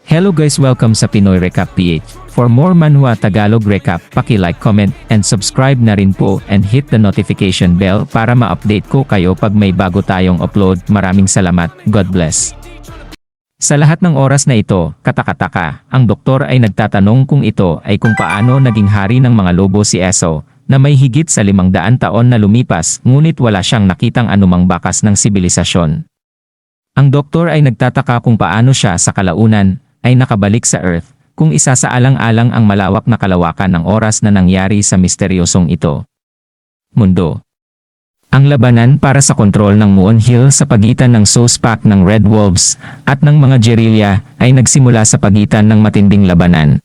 Hello guys, welcome sa Pinoy Recap PH. For more Manhwa Tagalog Recap, paki-like, comment, and subscribe na rin po and hit the notification bell para ma-update ko kayo pag may bago tayong upload. Maraming salamat. God bless. Sa lahat ng oras na ito, katakataka, ang doktor ay nagtatanong kung ito ay kung paano naging hari ng mga lobo si Eso, na may higit sa 500 taon na lumipas, ngunit wala siyang nakitang anumang bakas ng sibilisasyon. Ang doktor ay nagtataka kung paano siya sa kalaunan ay nakabalik sa Earth, kung isasaalang-alang ang malawak na kalawakan ng oras na nangyari sa misteryosong ito. Mundo. Ang labanan para sa kontrol ng Moon Hill sa pagitan ng Sospak ng Red Wolves at ng mga Guerrilla ay nagsimula sa pagitan ng matinding labanan.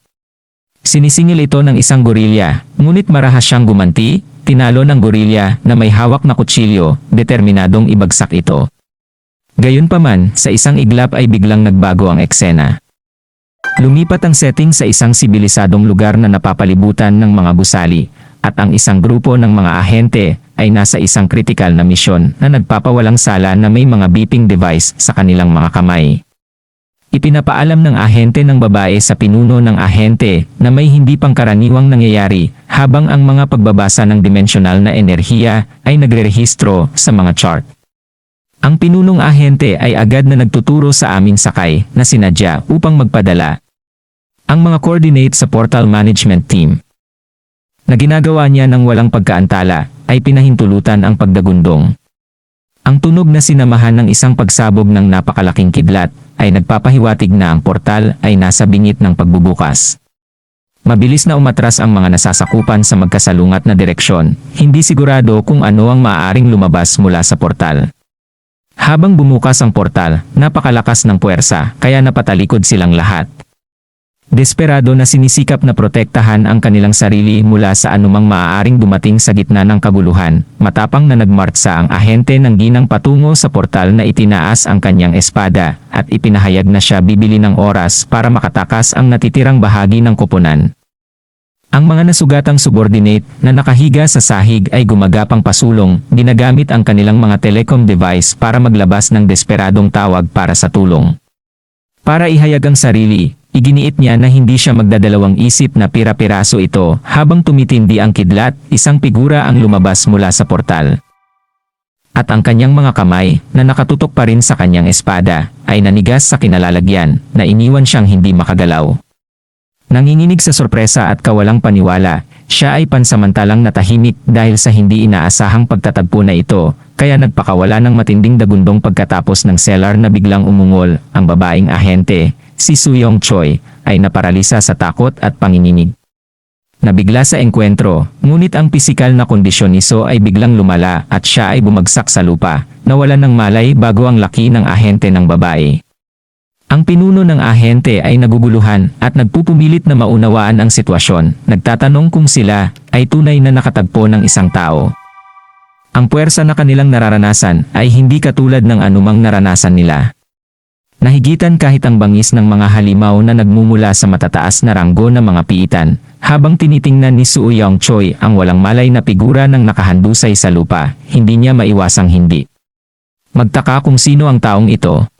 Sinisingil ito ng isang gorilla, ngunit marahas siyang gumanti, tinalo ng gorilla na may hawak na kutsilyo, determinadong ibagsak ito. Gayunpaman, sa isang iglap ay biglang nagbago ang eksena. Lumipat ang setting sa isang sibilisadong lugar na napapalibutan ng mga gusali, at ang isang grupo ng mga ahente ay nasa isang kritikal na misyon na nagpapawalang sala na may mga beeping device sa kanilang mga kamay. Ipinapaalam ng ahente ng babae sa pinuno ng ahente na may hindi pangkaraniwang nangyayari habang ang mga pagbabasa ng dimensional na enerhiya ay nagrerehistro sa mga chart. Ang pinunong ahente ay agad na nagtuturo sa aming sakay na sinadya upang magpadala ang mga coordinate sa portal management team. Na ginagawa niya ng walang pagkaantala ay pinahintulutan ang pagdagundong. Ang tunog na sinamahan ng isang pagsabog ng napakalaking kidlat ay nagpapahiwatig na ang portal ay nasa bingit ng pagbubukas. Mabilis na umatras ang mga nasasakupan sa magkasalungat na direksyon, hindi sigurado kung ano ang maaaring lumabas mula sa portal. Habang bumukas ang portal, napakalakas ng puwersa kaya napatalikod silang lahat. Desperado na sinisikap na protektahan ang kanilang sarili mula sa anumang maaaring dumating sa gitna ng kaguluhan, matapang na nagmartsa ang ahente ng ginang patungo sa portal na itinaas ang kanyang espada, at ipinahayag na siya bibili ng oras para makatakas ang natitirang bahagi ng koponan. Ang mga nasugatang subordinate na nakahiga sa sahig ay gumagapang pasulong, ginagamit ang kanilang mga telecom device para maglabas ng desperadong tawag para sa tulong. Para ihayag ang sarili, iginiit niya na hindi siya magdadalawang isip na pira-piraso ito habang tumitindi ang kidlat, isang figura ang lumabas mula sa portal. At ang kanyang mga kamay, na nakatutok pa rin sa kanyang espada, ay nanigas sa kinalalagyan, na iniwan siyang hindi makagalaw. Nanginginig sa sorpresa at kawalang paniwala, siya ay pansamantalang natahimik dahil sa hindi inaasahang pagtatagpo na ito, kaya nagpakawala ng matinding dagundong pagkatapos ng seller na biglang umungol. Ang babaeng ahente, si Suyong Choi, ay naparalisa sa takot at panginginig. Nabigla sa engkwentro, ngunit ang pisikal na kondisyon niso ay biglang lumala at siya ay bumagsak sa lupa, nawalan ng malay bago ang laki ng ahente ng babae. Ang pinuno ng ahente ay naguguluhan at nagpupumilit na maunawaan ang sitwasyon, nagtatanong kung sila ay tunay na nakatagpo ng isang tao. Ang puwersa na kanilang nararanasan ay hindi katulad ng anumang naranasan nila. Nahigitan kahit ang bangis ng mga halimaw na nagmumula sa matataas na ranggo ng mga piitan, habang tinitingnan ni Suyong Choi ang walang malay na figura ng nakahandusay sa lupa, hindi niya maiwasang hindi magtaka kung sino ang taong ito.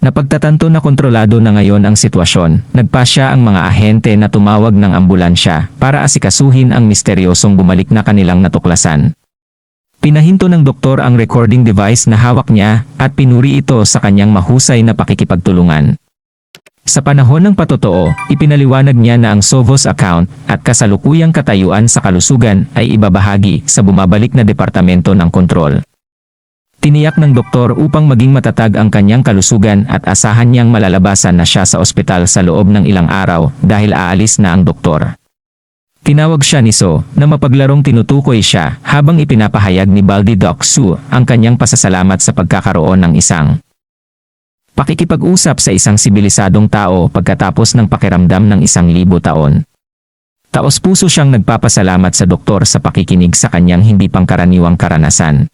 Napagtatanto na kontrolado na ngayon ang sitwasyon, nagpasya ang mga ahente na tumawag ng ambulansya para asikasuhin ang misteryosong bumalik na kanilang natuklasan. Pinahinto ng doktor ang recording device na hawak niya at pinuri ito sa kanyang mahusay na pakikipagtulungan. Sa panahon ng patotoo, ipinaliwanag niya na ang Sovos account at kasalukuyang katayuan sa kalusugan ay ibabahagi sa bumabalik na departamento ng kontrol. Tiniyak ng doktor upang maging matatag ang kanyang kalusugan at asahan niyang malalabasan na siya sa ospital sa loob ng ilang araw dahil aalis na ang doktor. Tinawag siya ni So na mapaglarong tinutukoy siya habang ipinapahayag ni Baldi Doc Su ang kanyang pasasalamat sa pagkakaroon ng isang pakikipag-usap sa isang sibilisadong tao pagkatapos ng pakiramdam ng 1,000 taon. Taos-puso siyang nagpapasalamat sa doktor sa pakikinig sa kanyang hindi pangkaraniwang karanasan.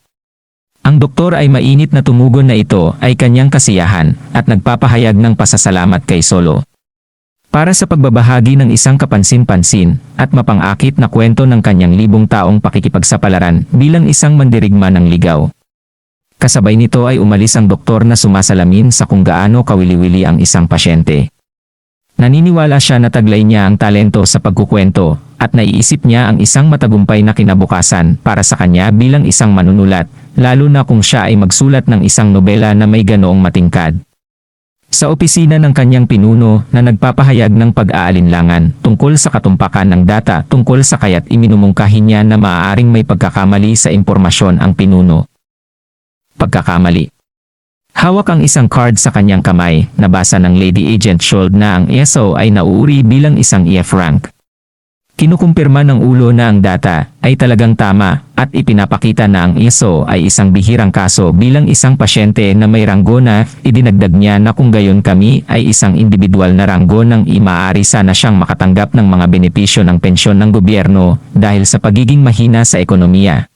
Ang doktor ay mainit na tumugon na ito ay kanyang kasiyahan at nagpapahayag ng pasasalamat kay Solo para sa pagbabahagi ng isang kapansin-pansin at mapang-akit na kwento ng kanyang 1,000 taong pakikipagsapalaran bilang isang mandirigma ng ligaw. Kasabay nito ay umalis ang doktor na sumasalamin sa kung gaano kawili-wili ang isang pasyente. Naniniwala siya na taglay niya ang talento sa pagkukwento at naiisip niya ang isang matagumpay na kinabukasan para sa kanya bilang isang manunulat, lalo na kung siya ay magsulat ng isang nobela na may ganoong matingkad. Sa opisina ng kanyang pinuno na nagpapahayag ng pag-aalinlangan tungkol sa katumpakan ng data tungkol sa kaya't iminumungkahi niya na maaaring may pagkakamali sa impormasyon ang pinuno. Pagkakamali. Hawak ang isang card sa kanyang kamay, nabasa ng Lady Agent Shold na ang ESO ay nauuri bilang isang EF rank. Kinukumpirma ng ulo na ang data ay talagang tama at ipinapakita na ang ESO ay isang bihirang kaso bilang isang pasyente na may ranggo na idinagdag niya na kung gayon kami ay isang individual na ranggo ng maaari sana siyang makatanggap ng mga benepisyo ng pensyon ng gobyerno dahil sa pagiging mahina sa ekonomiya.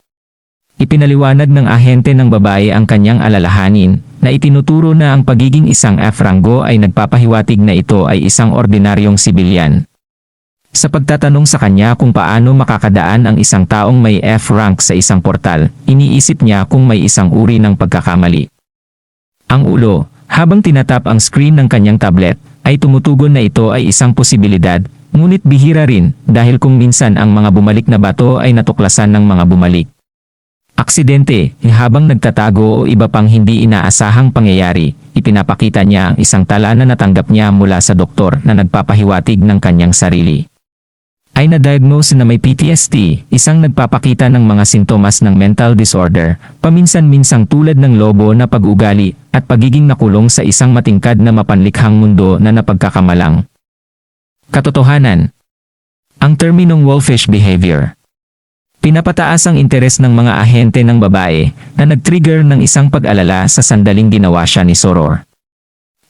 Ipinaliwanag ng ahente ng babae ang kanyang alalahanin na itinuturo na ang pagiging isang F rango ay nagpapahiwatig na ito ay isang ordinaryong sibilyan. Sa pagtatanong sa kanya kung paano makakadaan ang isang taong may F rank sa isang portal, iniisip niya kung may isang uri ng pagkakamali. Ang ulo, habang tinatap ang screen ng kanyang tablet, ay tumutugon na ito ay isang posibilidad, ngunit bihira rin dahil kung minsan ang mga bumalik na bato ay natuklasan ng mga bumalik. Aksidente, habang nagtatago o iba pang hindi inaasahang pangyayari, ipinapakita niya ang isang tala na natanggap niya mula sa doktor na nagpapahiwatig ng kanyang sarili. Ay na-diagnose na may PTSD, isang nagpapakita ng mga sintomas ng mental disorder, paminsan-minsang tulad ng lobo na pag-ugali, at pagiging nakulong sa isang matingkad na mapanlikhang mundo na napagkakamalang. Katotohanan. Ang terminong wolfish behavior. Pinapataas ang interes ng mga ahente ng babae na nag-trigger ng isang pag-alala sa sandaling ginawa siya ni Soror.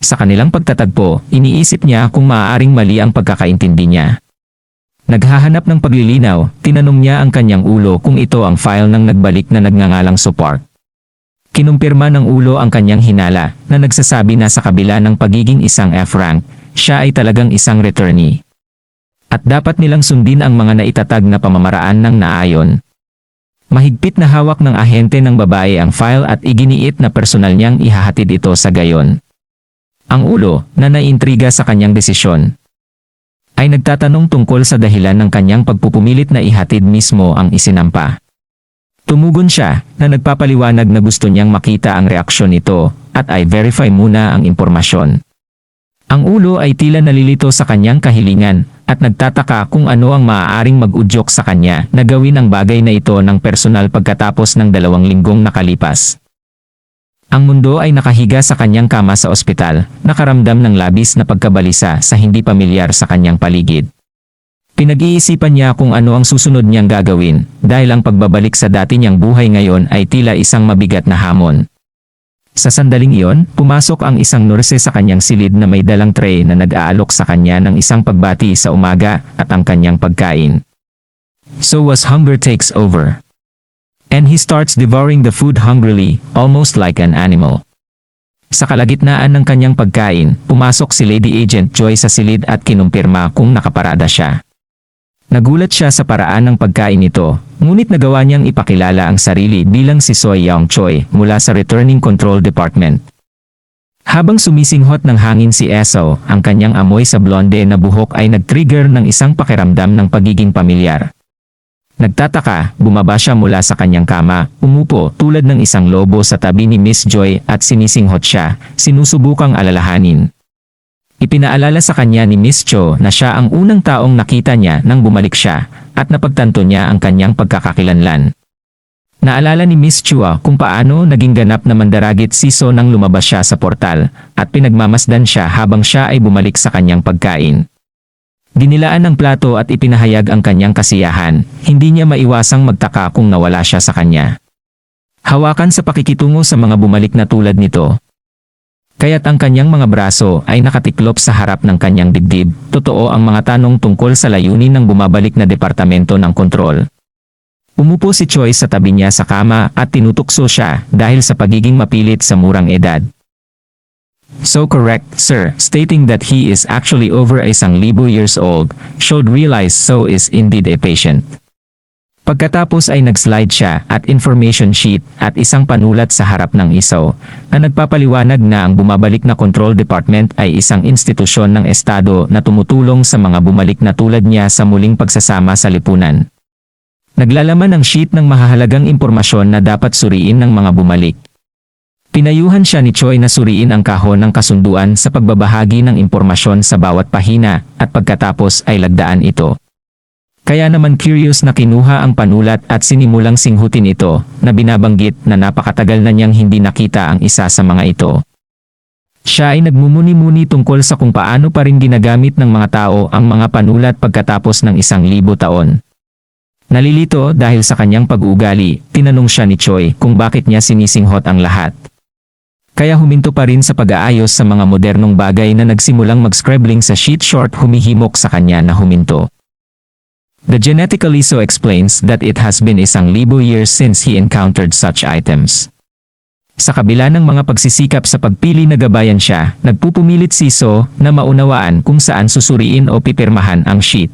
Sa kanilang pagtatagpo, iniisip niya kung maaaring mali ang pagkakaintindi niya. Naghahanap ng paglilinaw, tinanong niya ang kanyang ulo kung ito ang file ng nagbalik na nagngangalang support. Kinumpirma ng ulo ang kanyang hinala na nagsasabi na sa kabila ng pagiging isang F-rank, siya ay talagang isang returnee. At dapat nilang sundin ang mga naitatag na pamamaraan ng naayon. Mahigpit na hawak ng ahente ng babae ang file at iginiit na personal niyang ihahatid ito sa gayon. Ang ulo, na naiintriga sa kanyang desisyon, ay nagtatanong tungkol sa dahilan ng kanyang pagpupumilit na ihatid mismo ang isinampa. Tumugon siya na nagpapaliwanag na gusto niyang makita ang reaksyon nito at ay verify muna ang impormasyon. Ang ulo ay tila nalilito sa kanyang kahilingan at nagtataka kung ano ang maaaring mag-udyok sa kanya na gawin ang bagay na ito ng personal pagkatapos ng 2 linggong nakalipas. Ang mundo ay nakahiga sa kanyang kama sa ospital, nakaramdam ng labis na pagkabalisa sa hindi pamilyar sa kanyang paligid. Pinag-iisipan niya kung ano ang susunod niyang gagawin dahil ang pagbabalik sa dati niyang buhay ngayon ay tila isang mabigat na hamon. Sa sandaling iyon, pumasok ang isang nurse sa kanyang silid na may dalang tray na nag-aalok sa kanya ng isang pagbati sa umaga at ang kanyang pagkain. So was hunger takes over. And he starts devouring the food hungrily, almost like an animal. Sa kalagitnaan ng kanyang pagkain, pumasok si Lady Agent Joy sa silid at kinumpirma kung nakaparada siya. Nagulat siya sa paraan ng pagkain nito, ngunit nagawa niyang ipakilala ang sarili bilang si Soy Young Choi mula sa Returning Control Department. Habang sumisinghot ng hangin si Eso, ang kanyang amoy sa blonde na buhok ay nag-trigger ng isang pakiramdam ng pagiging pamilyar. Nagtataka, bumaba siya mula sa kanyang kama, umupo tulad ng isang lobo sa tabi ni Miss Joy at sinisinghot siya, sinusubukang alalahanin. Ipinaalala sa kanya ni Miss Cho na siya ang unang taong nakita niya nang bumalik siya at napagtanto niya ang kanyang pagkakakilanlan. Naalala ni Miss Chua kung paano naging ganap na mandaragit si So nang lumabas siya sa portal at pinagmamasdan siya habang siya ay bumalik sa kanyang pagkain. Dinilaan ng plato at ipinahayag ang kanyang kasiyahan, hindi niya maiwasang magtaka kung nawala siya sa kanya. Hawakan sa pakikitungo sa mga bumalik na tulad nito. Kaya't ang kanyang mga braso ay nakatiklop sa harap ng kanyang dibdib, totoo ang mga tanong tungkol sa layunin ng bumabalik na departamento ng kontrol. Umupo si Choi sa tabi niya sa kama at tinutukso siya dahil sa pagiging mapilit sa murang edad. So correct, sir, stating that he is actually over 1,000 years old, should realize So is indeed a patient. Pagkatapos ay nag-slide siya at information sheet at isang panulat sa harap ng isaw na nagpapaliwanag na ang bumabalik na control department ay isang institusyon ng estado na tumutulong sa mga bumalik na tulad niya sa muling pagsasama sa lipunan. Naglalaman ang sheet ng mahahalagang impormasyon na dapat suriin ng mga bumalik. Pinayuhan siya ni Choi na suriin ang kahon ng kasunduan sa pagbabahagi ng impormasyon sa bawat pahina at pagkatapos ay lagdaan ito. Kaya naman curious na kinuha ang panulat at sinimulang singhutin ito na binabanggit na napakatagal na niyang hindi nakita ang isa sa mga ito. Siya ay nagmumuni-muni tungkol sa kung paano pa rin ginagamit ng mga tao ang mga panulat pagkatapos ng 1,000 taon. Nalilito dahil sa kanyang pag-uugali, tinanong siya ni Choi kung bakit niya sinisinghot ang lahat. Kaya huminto pa rin sa pag-aayos sa mga modernong bagay na nagsimulang mag-scribbling sa sheet short humihimok sa kanya na huminto. The geneticaliso explains that it has been 1,000 years since he encountered such items. Sa kabila ng mga pagsisikap sa pagpili na gabayan siya, nagpupumilit si So na maunawaan kung saan susuriin o pipirmahan ang sheet.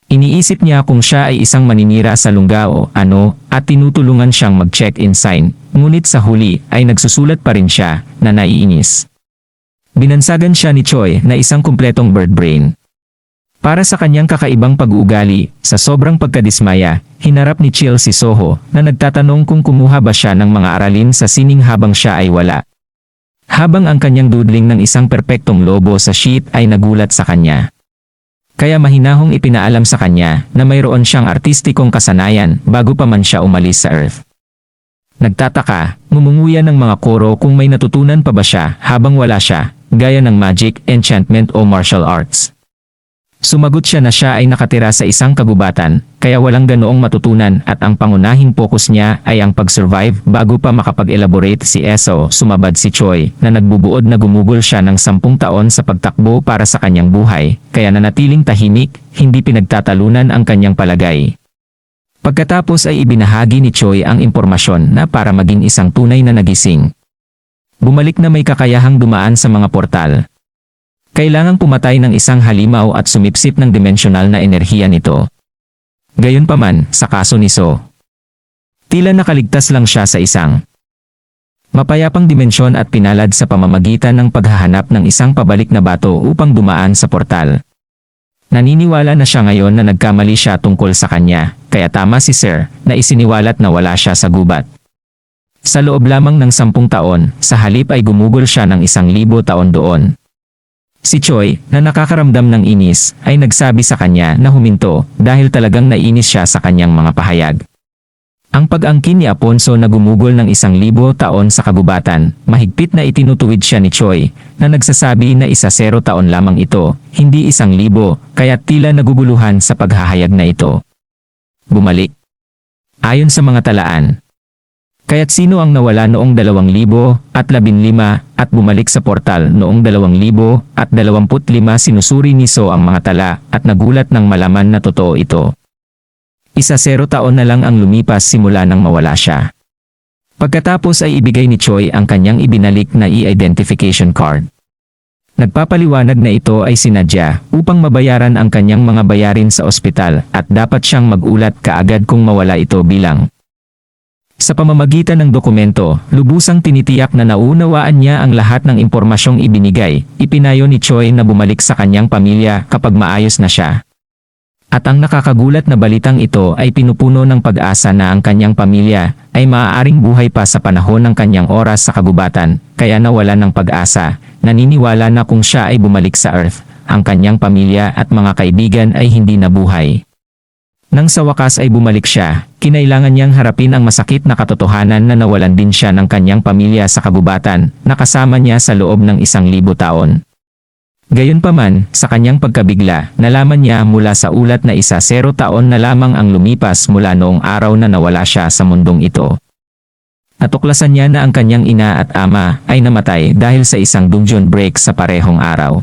Iniisip niya kung siya ay isang maninira sa lungga o ano at tinutulungan siyang mag-check-in sign, ngunit sa huli ay nagsusulat pa rin siya na naiinis. Binansagan siya ni Choi na isang kumpletong bird brain. Para sa kanyang kakaibang pag-uugali, sa sobrang pagkadismaya, hinarap ni Chill si Soho na nagtatanong kung kumuha ba siya ng mga aralin sa sining habang siya ay wala. Habang ang kanyang doodling ng isang perpektong lobo sa sheet ay nagulat sa kanya. Kaya mahinahong ipinaalam sa kanya na mayroon siyang artistikong kasanayan bago pa man siya umalis sa Earth. Nagtataka, ngumunguya ng mga koro kung may natutunan pa ba siya habang wala siya, gaya ng magic, enchantment o martial arts. Sumagot siya na siya ay nakatira sa isang kagubatan, kaya walang ganoong matutunan at ang pangunahing focus niya ay ang pag-survive bago pa makapag-elaborate si Eso. Sumabad si Choi na nagbubuod na gumugol siya ng 10 taon sa pagtakbo para sa kanyang buhay, kaya nanatiling tahimik, hindi pinagtatalunan ang kanyang palagay. Pagkatapos ay ibinahagi ni Choi ang impormasyon na para maging isang tunay na nagising. Bumalik na may kakayahang dumaan sa mga portal. Kailangang pumatay ng isang halimaw at sumipsip ng dimensional na enerhiya nito. Gayunpaman, sa kaso ni So, tila nakaligtas lang siya sa isang mapayapang dimensyon at pinalad sa pamamagitan ng paghahanap ng isang pabalik na bato upang dumaan sa portal. Naniniwala na siya ngayon na nagkamali siya tungkol sa kanya, kaya tama si Sir na isiniwalat na wala siya sa gubat. Sa loob lamang ng 10 taon, sa halip ay gumugol siya ng 1,000 taon doon. Si Choi, na nakakaramdam ng inis, ay nagsabi sa kanya na huminto dahil talagang nainis siya sa kanyang mga pahayag. Ang pag-angkin ni Aponso na gumugol ng 1,000 taon sa kagubatan, mahigpit na itinutuwid siya ni Choi, na nagsasabi na 1,000 taon lamang ito, hindi 1,000, kaya tila naguguluhan sa paghahayag na ito. Bumalik. Ayon sa mga talaan, kaya't sino ang nawala noong 2015 at bumalik sa portal noong 2025 sinusuri ni So ang mga tala at nagulat nang malaman na totoo ito. 1,000 taon na lang ang lumipas simula nang mawala siya. Pagkatapos ay ibigay ni Choi ang kanyang ibinalik na e-identification card. Nagpapaliwanag na ito ay sinadya upang mabayaran ang kanyang mga bayarin sa ospital at dapat siyang magulat kaagad kung mawala ito bilang. Sa pamamagitan ng dokumento, lubusang tinitiyak na naunawaan niya ang lahat ng impormasyong ibinigay. Ipinayo ni Choi na bumalik sa kanyang pamilya kapag maayos na siya. At ang nakakagulat na balitang ito ay pinupuno ng pag-asa na ang kanyang pamilya ay maaaring buhay pa sa panahon ng kanyang oras sa kagubatan, kaya nawala ng pag-asa. Naniniwala na kung siya ay bumalik sa Earth, ang kanyang pamilya at mga kaibigan ay hindi nabuhay. Nang sa wakas ay bumalik siya, kinailangan niyang harapin ang masakit na katotohanan na nawalan din siya ng kanyang pamilya sa kagubatan na kasama niya sa loob ng 1,000 taon. Gayunpaman, sa kanyang pagkabigla, nalaman niya mula sa ulat na 1,000 taon na lamang ang lumipas mula noong araw na nawala siya sa mundong ito. Natuklasan niya na ang kanyang ina at ama ay namatay dahil sa isang dungeon break sa parehong araw.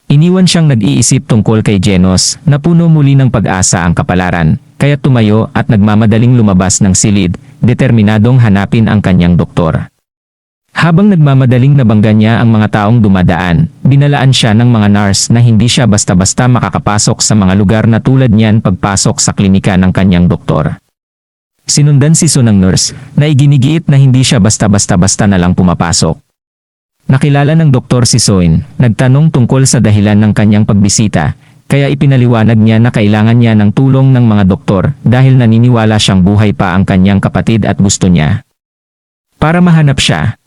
Iniwan siyang nag-iisip tungkol kay Genos na puno muli ng pag-asa ang kapalaran, kaya tumayo at nagmamadaling lumabas ng silid, determinadong hanapin ang kanyang doktor. Habang nagmamadaling nabangga niya ang mga taong dumadaan, binalaan siya ng mga nurse na hindi siya basta-basta makakapasok sa mga lugar na tulad niyan pagpasok sa klinika ng kanyang doktor. Sinundan si So ng nurse na iginigiit na hindi siya basta-basta na lang pumapasok. Nakilala ng doktor si Soin, nagtanong tungkol sa dahilan ng kanyang pagbisita, kaya ipinaliwanag niya na kailangan niya ng tulong ng mga doktor dahil naniniwala siyang buhay pa ang kanyang kapatid at gusto niya. Para mahanap siya,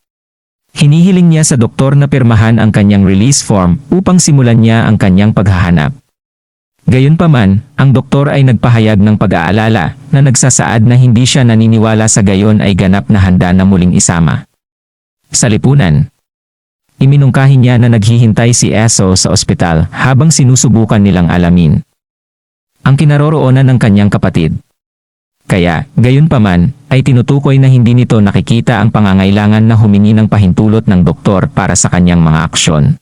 hinihiling niya sa doktor na pirmahan ang kanyang release form upang simulan niya ang kanyang paghahanap. Gayunpaman, ang doktor ay nagpahayag ng pag-aalala na nagsasaad na hindi siya naniniwala sa gayon ay ganap na handa na muling isama. Sa lipunan, iminungkahi niya na naghihintay si Eso sa ospital habang sinusubukan nilang alamin ang kinaroroonan ng kanyang kapatid. Kaya, gayunpaman, ay tinutukoy na hindi nito nakikita ang pangangailangan na humingi ng pahintulot ng doktor para sa kanyang mga aksyon.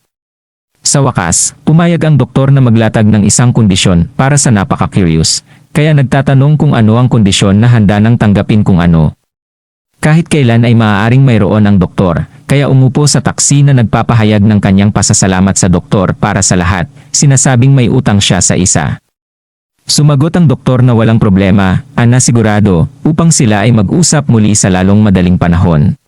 Sa wakas, pumayag ang doktor na maglatag ng isang kondisyon para sa napaka-curious, kaya nagtatanong kung ano ang kondisyon na handa nang tanggapin kung ano. Kahit kailan ay maaaring mayroon ang doktor, kaya umupo sa taksi na nagpapahayag ng kanyang pasasalamat sa doktor para sa lahat, sinasabing may utang siya sa isa. Sumagot ang doktor na walang problema, sigurado, upang sila ay mag-usap muli sa lalong madaling panahon.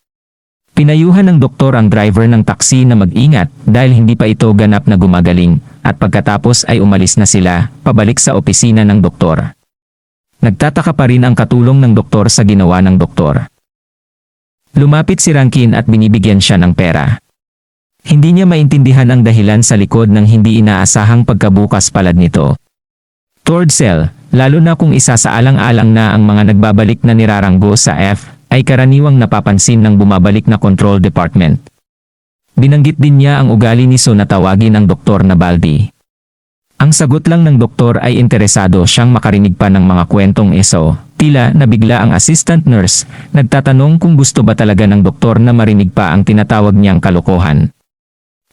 Pinayuhan ng doktor ang driver ng taksi na mag-ingat dahil hindi pa ito ganap na gumagaling, at pagkatapos ay umalis na sila, pabalik sa opisina ng doktor. Nagtataka pa rin ang katulong ng doktor sa ginawa ng doktor. Lumapit si Rankin at binibigyan siya ng pera. Hindi niya maintindihan ang dahilan sa likod ng hindi inaasahang pagkabukas palad nito. Tordsell, lalo na kung isa sa alang-alang na ang mga nagbabalik na niraranggo sa F, ay karaniwang napapansin ng bumabalik na control department. Binanggit din niya ang ugali ni So na tawagin ang doktor na Baldi. Ang sagot lang ng doktor ay interesado siyang makarinig pa ng mga kwentong eso, tila nabigla ang assistant nurse, nagtatanong kung gusto ba talaga ng doktor na marinig pa ang tinatawag niyang kalokohan.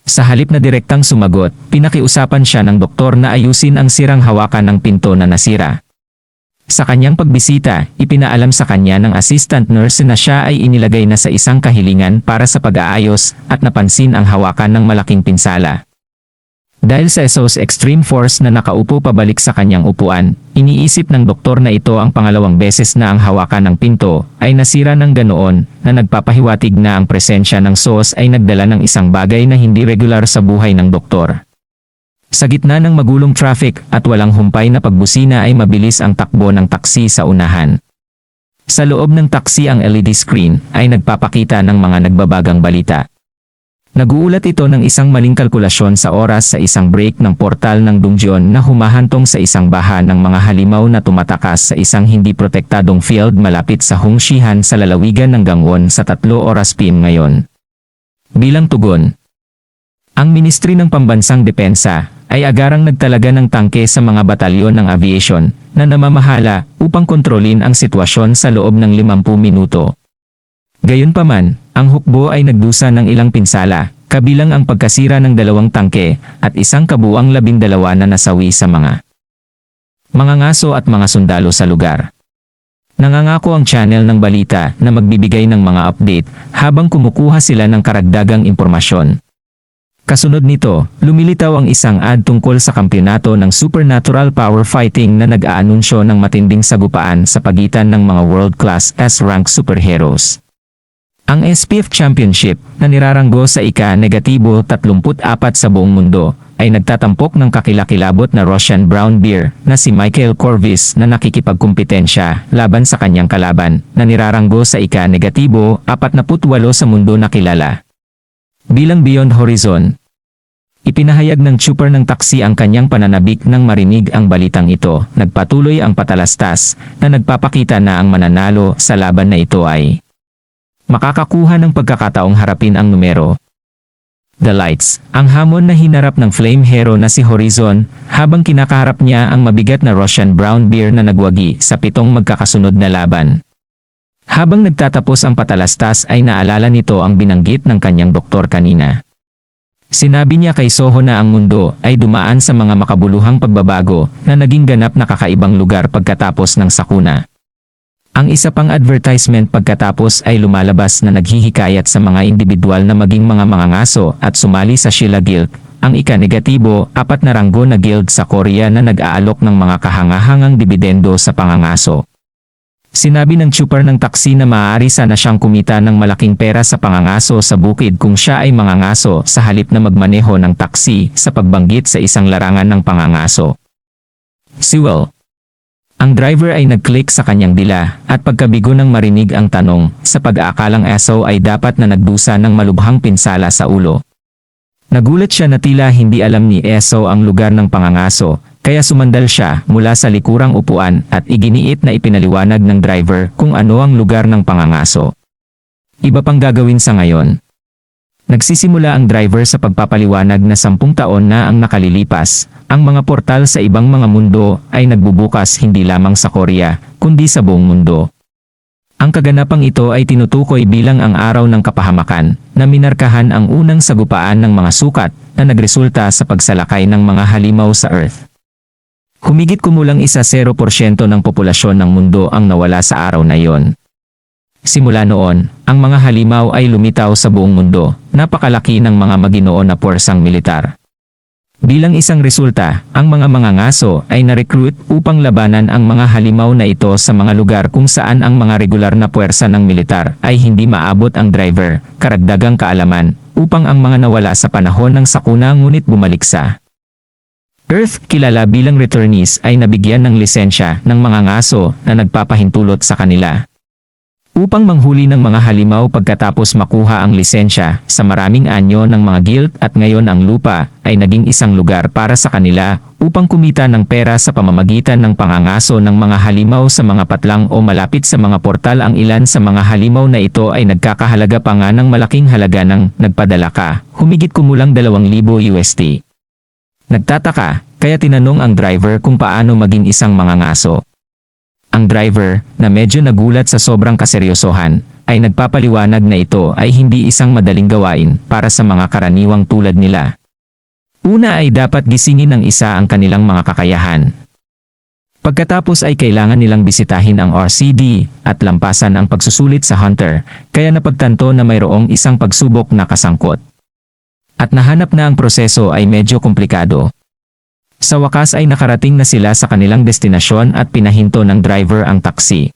Sa halip na direktang sumagot, pinakiusapan siya ng doktor na ayusin ang sirang hawakan ng pinto na nasira. Sa kanyang pagbisita, ipinaalam sa kanya ng assistant nurse na siya ay inilagay na sa isang kahilingan para sa pag-aayos at napansin ang hawakan ng malaking pinsala. Dahil sa Eso's extreme force na nakaupo pabalik sa kanyang upuan, iniisip ng doktor na ito ang pangalawang beses na ang hawakan ng pinto ay nasira ng ganoon na nagpapahiwatig na ang presensya ng SOS ay nagdala ng isang bagay na hindi regular sa buhay ng doktor. Sa gitna ng magulong traffic at walang humpay na pagbusina ay mabilis ang takbo ng taksi sa unahan. Sa loob ng taksi ang LED screen ay nagpapakita ng mga nagbabagang balita. Naguulat ito ng isang maling kalkulasyon sa oras sa isang break ng portal ng Dongjeon na humahantong sa isang baha ng mga halimaw na tumatakas sa isang hindi protektadong field malapit sa Hongshihan sa lalawigan ng Gangwon sa 3 oras PM ngayon. Bilang tugon, ang Ministry ng Pambansang Depensa ay agarang nagtalaga ng tangke sa mga batalyon ng aviation na namamahala upang kontrolin ang sitwasyon sa loob ng 50 minuto. Gayunpaman, ang hukbo ay nagdusa ng ilang pinsala, kabilang ang pagkasira ng 2 tangke at isang kabuuang 12 na nasawi sa mga ngaso at mga sundalo sa lugar. Nangangako ang channel ng balita na magbibigay ng mga update habang kumukuha sila ng karagdagang impormasyon. Kasunod nito, lumilitaw ang isang ad tungkol sa kampyonato ng Supernatural Power Fighting na nag-aanunsyo ng matinding sagupaan sa pagitan ng mga world-class S-rank superheroes. Ang SPF Championship, na niraranggo sa ika-34 sa buong mundo, ay nagtatampok ng kakilakilabot na Russian Brown Bear na si Michael Corvus na nakikipagkumpetensya laban sa kanyang kalaban, na niraranggo sa ika-48 sa mundo na kilala bilang Beyond Horizon. Ipinahayag ng trooper ng taksi ang kanyang pananabik nang marinig ang balitang ito. Nagpatuloy ang patalastas na nagpapakita na ang mananalo sa laban na ito ay makakakuha ng pagkakataong harapin ang numero. The Lights, ang hamon na hinarap ng flame hero na si Horizon habang kinakaharap niya ang mabigat na Russian Brown Bear na nagwagi sa 7 magkakasunod na laban. Habang nagtatapos ang patalastas ay naalala nito ang binanggit ng kanyang doktor kanina. Sinabi niya kay Soho na ang mundo ay dumaan sa mga makabuluhang pagbabago na naging ganap na kakaibang lugar pagkatapos ng sakuna. Ang isa pang advertisement pagkatapos ay lumalabas na naghihikayat sa mga individual na maging mga mangangaso at sumali sa Sheila Guild, ang ika-negatibo, 4 na ranggo na guild sa Korea na nag-aalok ng mga kahangahangang dibidendo sa pangangaso. Sinabi ng tsuper ng taksi na maaari sana siyang kumita ng malaking pera sa pangangaso sa bukid kung siya ay mangangaso sa halip na magmaneho ng taksi sa pagbanggit sa isang larangan ng pangangaso. Sewell. Ang driver ay nag-click sa kanyang dila at pagkabigo nang marinig ang tanong, sa pag-aakalang ESO ay dapat na nagdusa ng malubhang pinsala sa ulo. Nagulat siya na tila hindi alam ni ESO ang lugar ng pangangaso, kaya sumandal siya mula sa likurang upuan at iginiit na ipinaliwanag ng driver kung ano ang lugar ng pangangaso. Iba pang gagawin sa ngayon. Nagsisimula ang driver sa pagpapaliwanag na 10 taon na ang nakalilipas, ang mga portal sa ibang mga mundo ay nagbubukas hindi lamang sa Korea, kundi sa buong mundo. Ang kaganapang ito ay tinutukoy bilang ang araw ng kapahamakan, na minarkahan ang unang sagupaan ng mga sukat na nagresulta sa pagsalakay ng mga halimaw sa Earth. Humigit kumulang 0% ng populasyon ng mundo ang nawala sa araw na iyon. Simula noon, ang mga halimaw ay lumitaw sa buong mundo, napakalaki ng mga Maginoo na puwersang militar. Bilang isang resulta, ang mga mangangaso ay na-recruit upang labanan ang mga halimaw na ito sa mga lugar kung saan ang mga regular na puwersa ng militar ay hindi maabot ang driver, karagdagang kaalaman, upang ang mga nawala sa panahon ng sakuna ngunit bumalik sa Earth, kilala bilang returnees ay nabigyan ng lisensya ng mga ngaso na nagpapahintulot sa kanila upang manghuli ng mga halimaw pagkatapos makuha ang lisensya sa maraming anyo ng mga guild at ngayon ang lupa ay naging isang lugar para sa kanila upang kumita ng pera sa pamamagitan ng pangangaso ng mga halimaw sa mga patlang o malapit sa mga portal. Ang ilan sa mga halimaw na ito ay nagkakahalaga pa nga ng malaking halaga ng nagpadala ka, humigit kumulang 2,000 USD. Nagtataka, kaya tinanong ang driver kung paano maging isang mangangaso. Ang driver, na medyo nagulat sa sobrang kaseryosohan, ay nagpapaliwanag na ito ay hindi isang madaling gawain para sa mga karaniwang tulad nila. Una ay dapat gisingin ng isa ang kanilang mga kakayahan. Pagkatapos ay kailangan nilang bisitahin ang RCD at lampasan ang pagsusulit sa Hunter, kaya napagtanto na mayroong isang pagsubok na kasangkot. At nahanap na ang proseso ay medyo komplikado. Sa wakas ay nakarating na sila sa kanilang destinasyon at pinahinto ng driver ang taksi.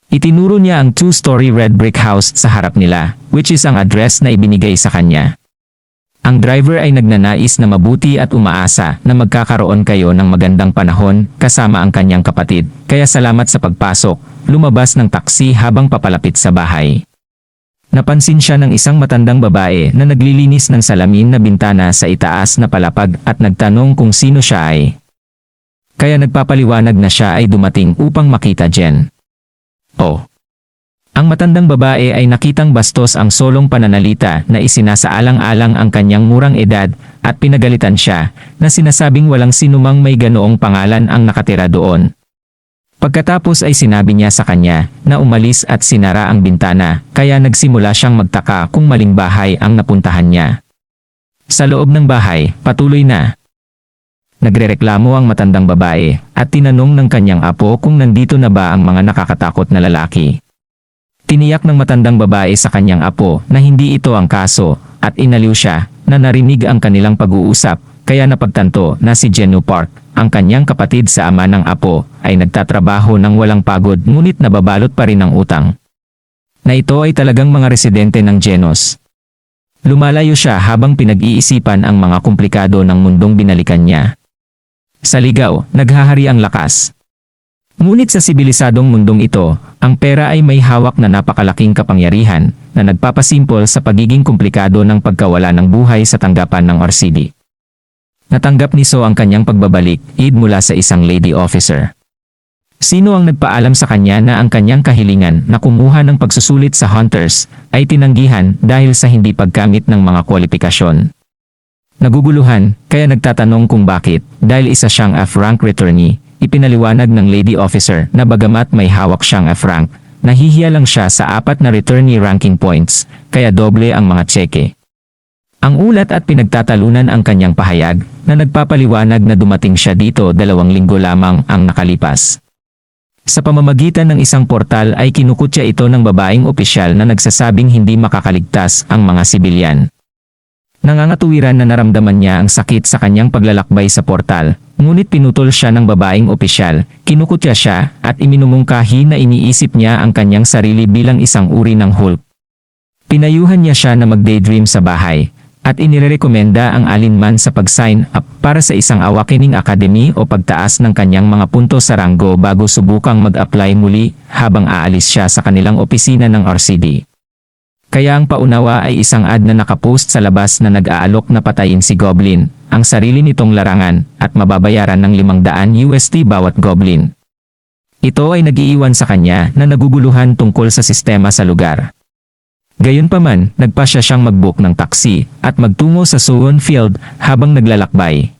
Itinuro niya ang 2-story red brick house sa harap nila, which is ang address na ibinigay sa kanya. Ang driver ay nagnanais na mabuti at umaasa na magkakaroon kayo ng magandang panahon kasama ang kanyang kapatid, kaya salamat sa pagpasok, lumabas ng taksi habang papalapit sa bahay. Napansin siya ng isang matandang babae na naglilinis ng salamin na bintana sa itaas na palapag at nagtanong kung sino siya ay. Kaya nagpapaliwanag na siya ay dumating upang makita Jen. Oh. Ang matandang babae ay nakitang bastos ang solong pananalita na isinasaalang-alang ang kanyang murang edad at pinagalitan siya na sinasabing walang sinumang may ganoong pangalan ang nakatira doon. Pagkatapos ay sinabi niya sa kanya na umalis at sinara ang bintana, kaya nagsimula siyang magtaka kung maling bahay ang napuntahan niya. Sa loob ng bahay, patuloy na nagrereklamo ang matandang babae at tinanong ng kanyang apo kung nandito na ba ang mga nakakatakot na lalaki. Tiniyak ng matandang babae sa kanyang apo na hindi ito ang kaso at inaliw siya na narinig ang kanilang pag-uusap, kaya napagtanto na si Jenu Park, ang kanyang kapatid sa ama ng apo, ay nagtatrabaho ng walang pagod ngunit nababalot pa rin ng utang. Na ito ay talagang mga residente ng Genos. Lumalayo siya habang pinag-iisipan ang mga komplikado ng mundong binalikan niya. Sa ligaw, naghahari ang lakas. Ngunit sa sibilisadong mundong ito, ang pera ay may hawak na napakalaking kapangyarihan na nagpapasimpol sa pagiging komplikado ng pagkawala ng buhay sa tanggapan ng RCD. Natanggap ni So ang kanyang pagbabalik, mula sa isang lady officer. Sino ang nagpaalam sa kanya na ang kanyang kahilingan na kumuha ng pagsusulit sa Hunters ay tinanggihan dahil sa hindi pagkamit ng mga kwalifikasyon. Naguguluhan, kaya nagtatanong kung bakit, dahil isa siyang F-rank returnee, ipinaliwanag ng lady officer na bagamat may hawak siyang F-rank, nahihiya lang siya sa 4 na returnee ranking points, kaya doble ang mga tseke. Ang ulat at pinagtatalunan ang kanyang pahayag na nagpapaliwanag na dumating siya dito 2 linggo lamang ang nakalipas. Sa pamamagitan ng isang portal ay kinukutya ito ng babaeng opisyal na nagsasabing hindi makakaligtas ang mga sibilyan. Nangangatuwiran na naramdaman niya ang sakit sa kanyang paglalakbay sa portal, ngunit pinutol siya ng babaeng opisyal, kinukutya siya, at iminumungkahi na iniisip niya ang kanyang sarili bilang isang uri ng Hulk. Pinayuhan niya siya na mag-daydream sa bahay, at inirekomenda ang alinman sa pag-sign up para sa isang awakening academy o pagtaas ng kanyang mga punto sa ranggo bago subukang mag-apply muli habang aalis siya sa kanilang opisina ng RCD. Kaya ang paunawa ay isang ad na nakapost sa labas na nag-aalok na patayin si Goblin, ang sarili nitong larangan, at mababayaran ng $500 bawat Goblin. Ito ay nag-iiwan sa kanya na naguguluhan tungkol sa sistema sa lugar. Gayunpaman, nagpasya siyang mag-book ng taxi at magtungo sa Suwon Field habang naglalakbay.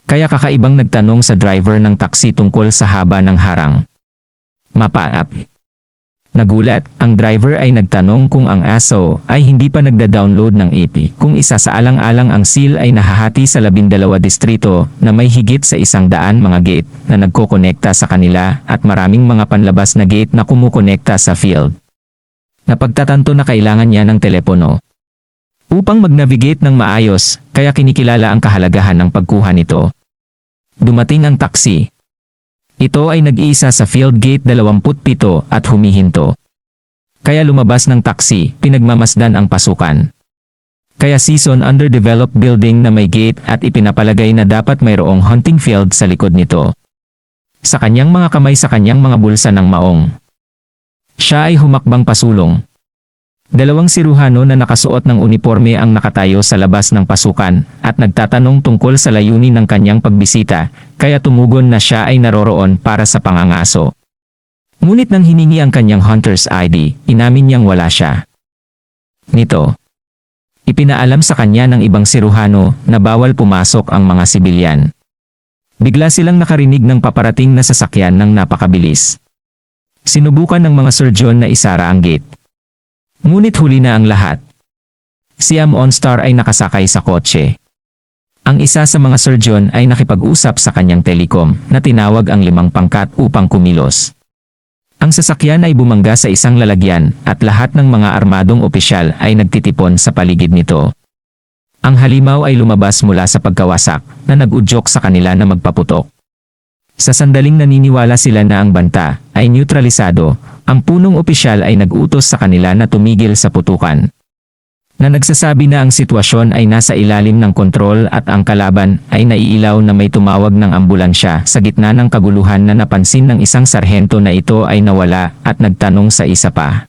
Kaya kakaibang nagtanong sa driver ng taxi tungkol sa haba ng harang. Mapaap. Nagulat, ang driver ay nagtanong kung ang aso ay hindi pa nagda-download ng AP kung isa sa alang-alang ang seal ay nahahati sa 12 distrito na may higit sa 100 mga gate na nagkokonekta sa kanila at maraming mga panlabas na gate na kumukonekta sa field. Napagtatanto na kailangan niya ng telepono upang mag-navigate ng maayos, kaya kinikilala ang kahalagahan ng pagkuha nito. Dumating ang taxi. Ito ay nag-iisa sa field gate 27 at humihinto. Kaya lumabas ng taxi, pinagmamasdan ang pasukan. Kaya season underdeveloped building na may gate at ipinapalagay na dapat mayroong hunting field sa likod nito. Sa kanyang mga kamay sa kanyang mga bulsa ng maong. Siya ay humakbang pasulong. 2 siruhano na nakasuot ng uniforme ang nakatayo sa labas ng pasukan at nagtatanong tungkol sa layunin ng kanyang pagbisita, kaya tumugon na siya ay naroroon para sa pangangaso. Ngunit nang hiningi ang kanyang hunter's ID, inamin niyang wala siya. Nito, ipinaalam sa kanya ng ibang siruhano na bawal pumasok ang mga sibilyan. Bigla silang nakarinig ng paparating na sasakyan ng napakabilis. Sinubukan ng mga surgeon na isara ang gate. Ngunit huli na ang lahat. Si OnStar ay nakasakay sa kotse. Ang isa sa mga surgeon ay nakipag-usap sa kanyang telecom na tinawag ang 5 pangkat upang kumilos. Ang sasakyan ay bumangga sa isang lalagyan at lahat ng mga armadong opisyal ay nagtitipon sa paligid nito. Ang halimaw ay lumabas mula sa pagkawasak na nag-udyok sa kanila na magpaputok. Sa sandaling naniniwala sila na ang banta ay neutralisado, ang punong opisyal ay nag-utos sa kanila na tumigil sa putukan. Na nagsasabi na ang sitwasyon ay nasa ilalim ng kontrol at ang kalaban ay naiilaw na may tumawag ng ambulansya sa gitna ng kaguluhan na napansin ng isang sarhento na ito ay nawala at nagtanong sa isa pa.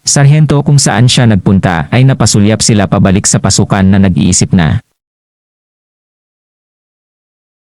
Sarhento kung saan siya nagpunta ay napasulyap sila pabalik sa pasukan na nag-iisip na.